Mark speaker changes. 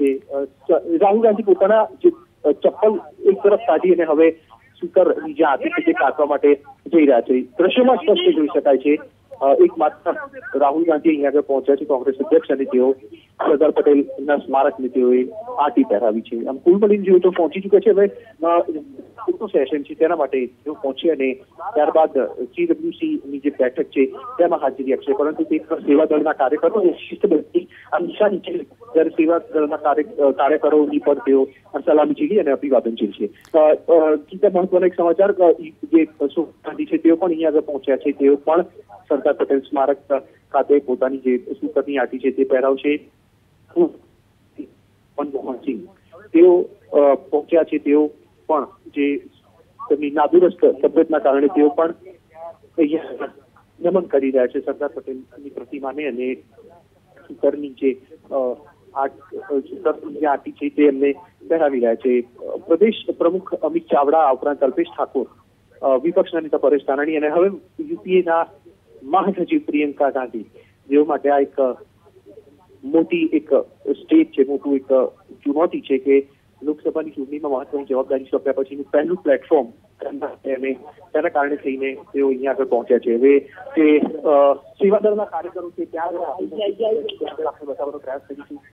Speaker 1: છે રાહુલ ગાંધી પોતાના જે ચપ્પલ એક તરફ કાઢી અને હવે સ્પીકરની જે હાથી છે તે કાઢવા માટે જઈ રહ્યા છે. દ્રશ્યમાં સ્પષ્ટ જોઈ શકાય છે એક માત્ર રાહુલ ગાંધી અહીંયા આગળ પહોંચ્યા છે કોંગ્રેસ અધ્યક્ષ અને તેઓ સરદાર પટેલના સ્મારકને તેઓએ આંટી પહેરાવી છે. આમ કુલ મળીને જેઓ તો પહોંચી ચૂક્યા છે. હવે સેશન છે તેના માટે તેઓ પહોંચી અને ત્યારબાદ CWC ની જે બેઠક છે તેમાં હાજરી આપશે. પરંતુ તે સેવા દળના કાર્યકરો શિસ્તબદ્ધની આ નિશાની છે જ્યારે સેવા દળના કાર્યકરોની પર તેઓ સલામી ઝીલી અને અભિવાદન ઝીલશે. મહત્વના એક સમાચાર જે ગાંધી છે તેઓ પણ અહીંયા આગળ પહોંચ્યા છે. તેઓ પણ સરદાર પટેલ સ્મારક ખાતે પોતાની જે સ્પીકરની આંટી છે તે પહેરાવશે. મનમોહન સિંહ તેઓ પહોંચ્યા છે. તેઓ પણ જે તેમની નાદુરસ્ત તબિયતના કારણે તેઓ પણ અહીંયા નમન કરી રહ્યા છે સરદાર પટેલની પ્રતિમાને અને સ્પીકરની જે આંટી છે તે એમને પહેરાવી રહ્યા છે. પ્રદેશ પ્રમુખ અમિત ચાવડા ઉપરાંત અલ્પેશ ઠાકોર, વિપક્ષના નેતા પરેશ ધાનાણી અને હવે યુપીએના મહાસચિવ પ્રિયંકા ગાંધી જેઓ માટે આ એક મોટી એક સ્ટેજ છે, મોટું એક ચુનૌતી છે કે લોકસભાની ચૂંટણીમાં મહત્વની જવાબદારી સોંપ્યા પછીનું પહેલું પ્લેટફોર્મ અને તેના કારણે થઈને તેઓ અહીંયા આગળ પહોંચ્યા છે. હવે તે સેવાદળના કાર્યકરો છે ત્યાં આગળ આપણે બતાવવાનો પ્રયાસ કરીશું.